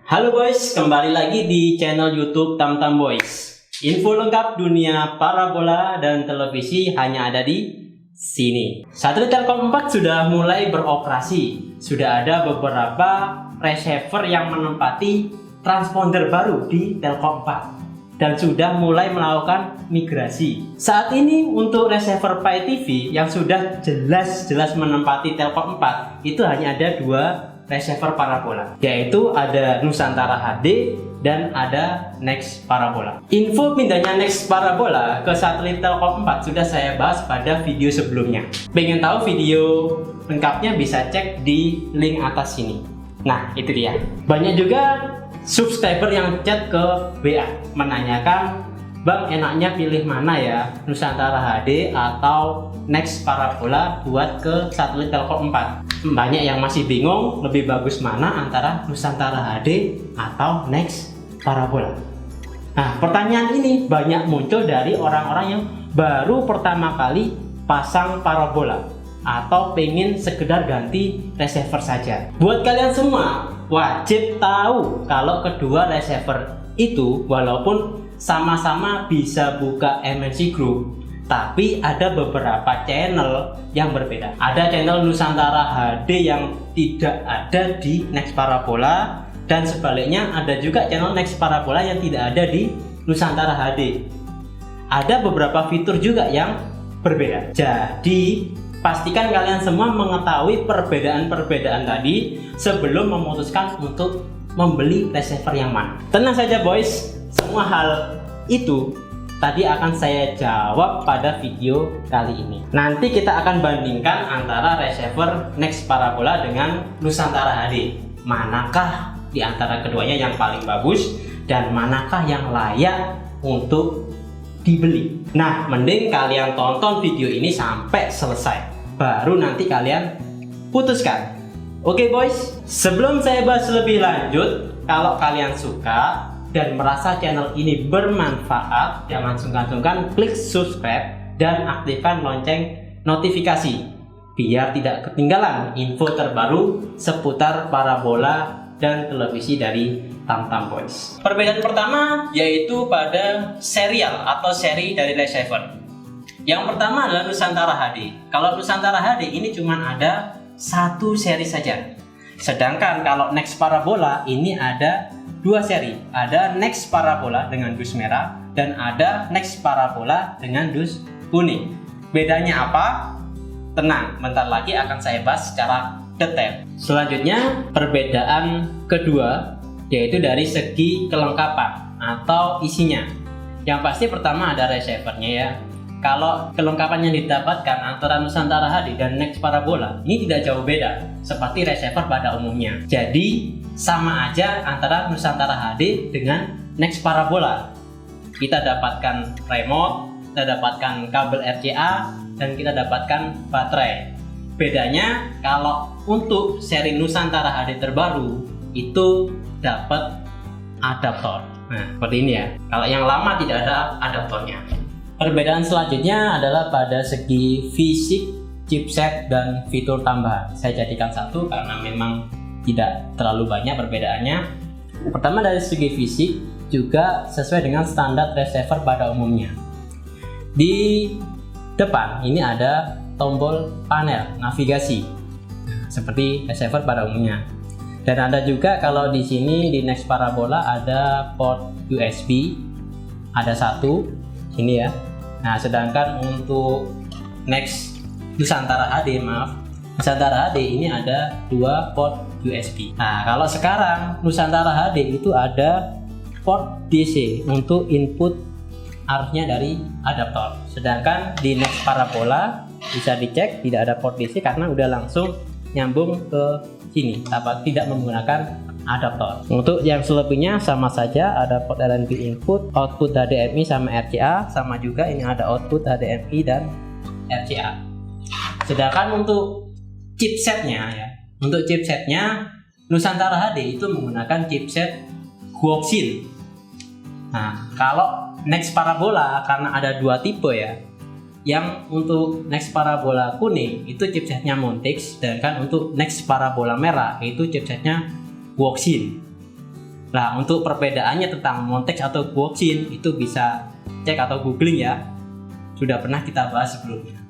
Halo boys, kembali lagi di channel YouTube Tamtam Boys. Info lengkap dunia parabola dan televisi hanya ada di sini. Satelit Telkom 4 sudah mulai beroperasi. Sudah ada beberapa receiver yang menempati transponder baru di Telkom 4 dan sudah mulai melakukan migrasi. Saat ini untuk receiver Pi TV yang sudah jelas menempati Telkom 4 itu hanya ada dua receiver parabola, yaitu ada Nusantara HD dan ada Next Parabola. Info pindahnya Next Parabola ke satelit Telkom 4 sudah saya bahas pada video sebelumnya. Pengen tahu video lengkapnya bisa cek di link atas sini. Nah, itu dia. Banyak juga subscriber yang chat ke WA menanyakan, Bang, enaknya pilih mana ya, Nusantara HD atau Next Parabola buat ke satelit Telkom 4. Banyak yang masih bingung lebih bagus mana antara Nusantara HD atau Next Parabola. Nah, pertanyaan ini banyak muncul dari orang-orang yang baru pertama kali pasang parabola atau pengen sekedar ganti receiver saja. Buat kalian semua wajib tahu kalau kedua receiver itu walaupun sama-sama bisa buka MNC Group, tapi ada beberapa channel yang berbeda. Ada channel Nusantara HD yang tidak ada di Next Parabola, dan sebaliknya ada juga channel Next Parabola yang tidak ada di Nusantara HD. Ada beberapa fitur juga yang berbeda. Jadi pastikan kalian semua mengetahui perbedaan-perbedaan tadi sebelum memutuskan untuk membeli receiver yang mana. Tenang saja boys, semua hal itu tadi akan saya jawab pada video kali ini. Nanti kita akan bandingkan antara receiver Next Parabola dengan Nusantara HD. Manakah di antara keduanya yang paling bagus dan manakah yang layak untuk dibeli? Nah, mending kalian tonton video ini sampai selesai, baru nanti kalian putuskan. Oke boys, sebelum saya bahas lebih lanjut, kalau kalian suka dan merasa channel ini bermanfaat, jangan sungkan-sungkan klik subscribe dan aktifkan lonceng notifikasi biar tidak ketinggalan info terbaru seputar parabola dan televisi dari Tamtam Boys. Perbedaan pertama yaitu pada serial atau seri dari receiver. Yang pertama adalah Nusantara HD. Kalau Nusantara HD ini cuma ada satu seri saja. Sedangkan kalau Next Parabola ini ada dua seri, ada Next Parabola dengan dus merah dan ada Next Parabola dengan dus kuning. Bedanya apa? Tenang, bentar lagi akan saya bahas secara detail. Selanjutnya, perbedaan kedua yaitu dari segi kelengkapan atau isinya. Yang pasti pertama ada receivernya ya. Kalau kelengkapan yang didapatkan antara Nusantara HD dan Next Parabola ini tidak jauh beda seperti receiver pada umumnya. Jadi sama aja antara Nusantara HD dengan Next Parabola. Kita dapatkan remote, kita dapatkan kabel RCA, dan kita dapatkan baterai. Bedanya kalau untuk seri Nusantara HD terbaru itu dapat adaptor. Nah, seperti ini ya. Kalau yang lama tidak ada adaptornya. Perbedaan selanjutnya adalah pada segi fisik, chipset, dan fitur tambahan. Saya jadikan satu karena memang tidak terlalu banyak perbedaannya. Pertama dari segi fisik juga sesuai dengan standar receiver pada umumnya. Di depan ini ada tombol panel navigasi seperti receiver pada umumnya. Dan ada juga kalau di sini di Next Parabola ada port USB, ada satu ini ya. Nah, sedangkan untuk Next Nusantara HD, Nusantara HD ini ada dua port USB. Nah, kalau sekarang Nusantara HD itu ada port DC untuk input arusnya dari adaptor. Sedangkan di Next Parabola bisa dicek tidak ada port DC karena udah langsung nyambung ke sini, tidak menggunakan adaptor. Untuk yang selebihnya sama saja, ada port RNB input, output HDMI sama RCA, sama juga ini ada output HDMI dan RCA. Sedangkan untuk chipsetnya ya, untuk chipsetnya Nusantara HD itu menggunakan chipset Quoxin. Nah, kalau Next Parabola karena ada dua tipe ya. Yang untuk Next Parabola kuning itu chipsetnya Montix, sedangkan untuk Next Parabola merah itu chipsetnya Quoxin. Nah, untuk perbedaannya tentang Montage atau Guoxin itu bisa cek atau googling ya. Sudah pernah kita bahas sebelumnya.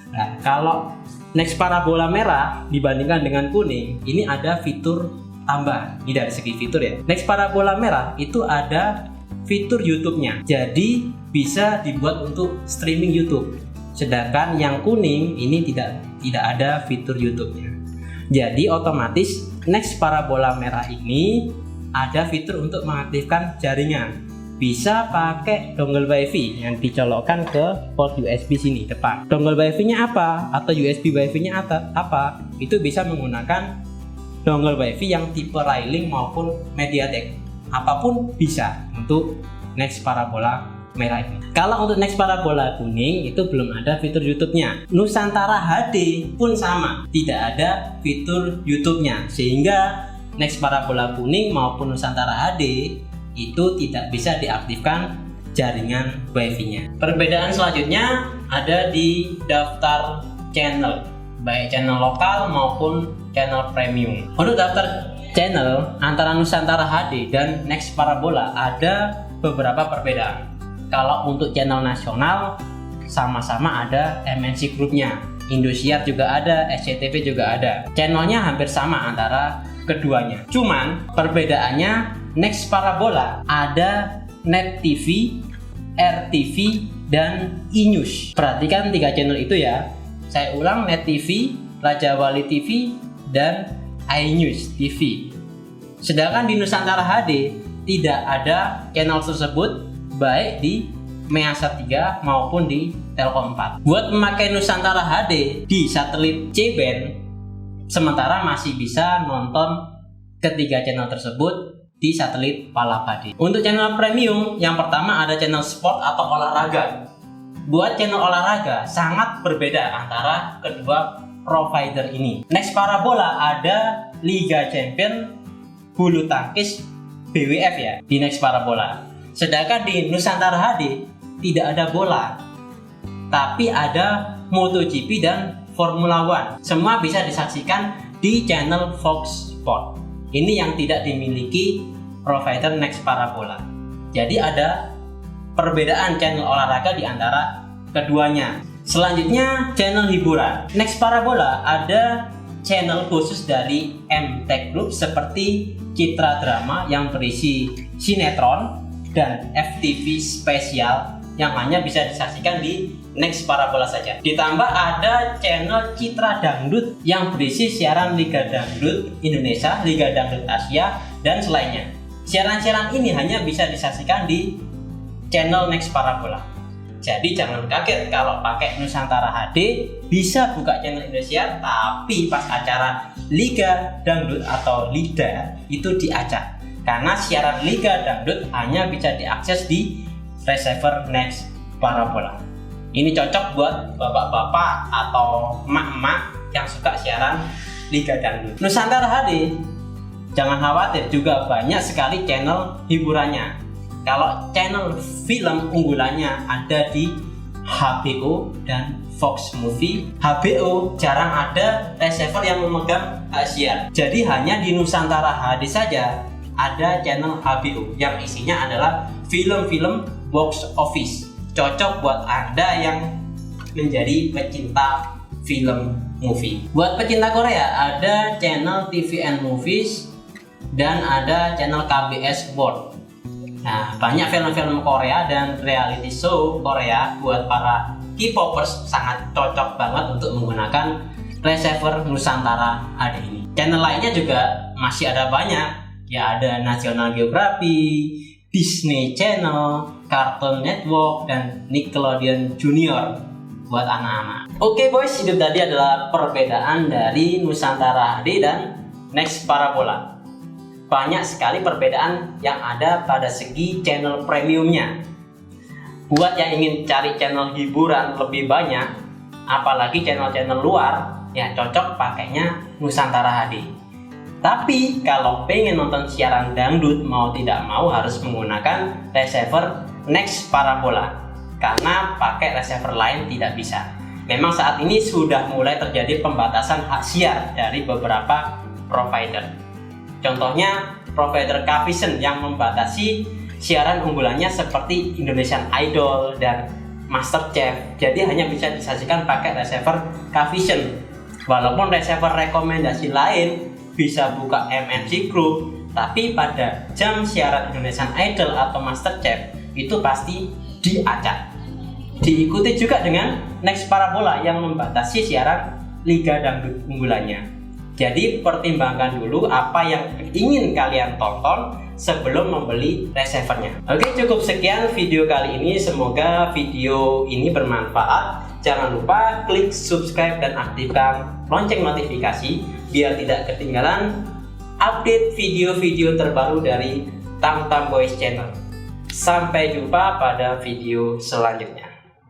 Nah, kalau Next Parabola merah dibandingkan dengan kuning, ini ada fitur tambah. Ini dari segi fitur ya. Next Parabola merah itu ada fitur YouTube-nya. Jadi bisa dibuat untuk streaming YouTube. Sedangkan yang kuning ini tidak ada fitur YouTube-nya. Jadi otomatis Next Parabola merah ini ada fitur untuk mengaktifkan jaringan. Bisa pakai dongle WiFi yang dicolokkan ke port USB sini depan. Dongle WiFi-nya apa? Atau USB WiFi-nya apa? Itu bisa menggunakan dongle WiFi yang tipe Railing maupun MediaTek. Apapun bisa untuk Next Parabola merah ini. Kalau untuk Next Parabola kuning itu belum ada fitur YouTube-nya. Nusantara HD pun sama, tidak ada fitur YouTube-nya, sehingga Next Parabola kuning maupun Nusantara HD itu tidak bisa diaktifkan jaringan WiFi-nya. Perbedaan selanjutnya ada di daftar channel, baik channel lokal maupun channel premium. Untuk daftar channel antara Nusantara HD dan Next Parabola ada beberapa perbedaan. Kalau untuk channel nasional sama-sama ada MNC Group-nya, Indosiar juga ada, SCTV juga ada. Channelnya hampir sama antara keduanya. Cuman perbedaannya Next Parabola ada Net TV, RTV, dan iNews. Perhatikan 3 channel itu ya. Saya ulang, Net TV, Raja Wali TV, dan iNews TV. Sedangkan di Nusantara HD tidak ada channel tersebut baik di Measat 3 maupun di Telkom 4. Buat memakai Nusantara HD di satelit C-band, sementara masih bisa nonton ketiga channel tersebut di satelit Palapadi. Untuk channel premium, yang pertama ada channel sport atau olahraga. Buat channel olahraga sangat berbeda antara kedua provider ini. Next Parabola ada Liga Champion bulu tangkis BWF ya di Next Parabola. Sedangkan di Nusantara HD tidak ada bola, tapi ada MotoGP dan Formula One. Semua bisa disaksikan di channel Fox Sport. Ini yang tidak dimiliki provider Next Parabola. Jadi ada perbedaan channel olahraga di antara keduanya. Selanjutnya channel hiburan. Next Parabola ada channel khusus dari MTech Group seperti Citra Drama yang berisi sinetron dan FTV spesial yang hanya bisa disaksikan di Next Parabola saja. Ditambah ada channel Citra Dangdut yang berisi siaran Liga Dangdut Indonesia, Liga Dangdut Asia, dan selainnya. Siaran-siaran ini hanya bisa disaksikan di channel Next Parabola. Jadi jangan kaget kalau pakai Nusantara HD bisa buka channel Indonesia, tapi pas acara Liga Dangdut atau LIDA itu diacak. Karena siaran Liga Dangdut hanya bisa diakses di receiver Next Parabola. Ini cocok buat bapak-bapak atau emak-emak yang suka siaran Liga Dangdut. Nusantara HD, jangan khawatir, juga banyak sekali channel hiburannya. Kalau channel film unggulannya ada di HBO dan Fox Movie. HBO jarang ada receiver yang memegang Asia. Jadi hanya di Nusantara HD saja ada channel HBO yang isinya adalah film-film box office. Cocok buat Anda yang menjadi pecinta film movie. Buat pecinta Korea ada channel TVN Movies dan ada channel KBS World. Nah, banyak film-film Korea dan reality show Korea buat para K-popers sangat cocok banget untuk menggunakan receiver Nusantara HD ini. Channel lainnya juga masih ada banyak. Ya, ada National Geography, Disney Channel, Cartoon Network, dan Nickelodeon Junior buat anak-anak. Oke boys, itu tadi adalah perbedaan dari Nusantara HD dan Next Parabola. Banyak sekali perbedaan yang ada pada segi channel premiumnya. Buat yang ingin cari channel hiburan lebih banyak, apalagi channel-channel luar, ya cocok pakainya Nusantara HD. Tapi kalau pengen nonton siaran dangdut, mau tidak mau harus menggunakan receiver Next Parabola, karena pakai receiver lain tidak bisa. Memang saat ini sudah mulai terjadi pembatasan hak siar dari beberapa provider. Contohnya provider Kavision yang membatasi siaran unggulannya seperti Indonesian Idol dan MasterChef. Jadi hanya bisa disajikan pakai receiver Kavision. Walaupun receiver rekomendasi lain bisa buka MNC Group, tapi pada jam siaran Indonesian Idol atau MasterChef itu pasti diacak. Diikuti juga dengan Next Parabola yang membatasi siaran Liga Dangdut unggulannya. Jadi pertimbangkan dulu apa yang ingin kalian tonton sebelum membeli receivernya. Oke, cukup sekian video kali ini. Semoga video ini bermanfaat. Jangan lupa klik subscribe dan aktifkan lonceng notifikasi biar tidak ketinggalan update video-video terbaru dari Tamtam Boys Channel. Sampai jumpa pada video selanjutnya.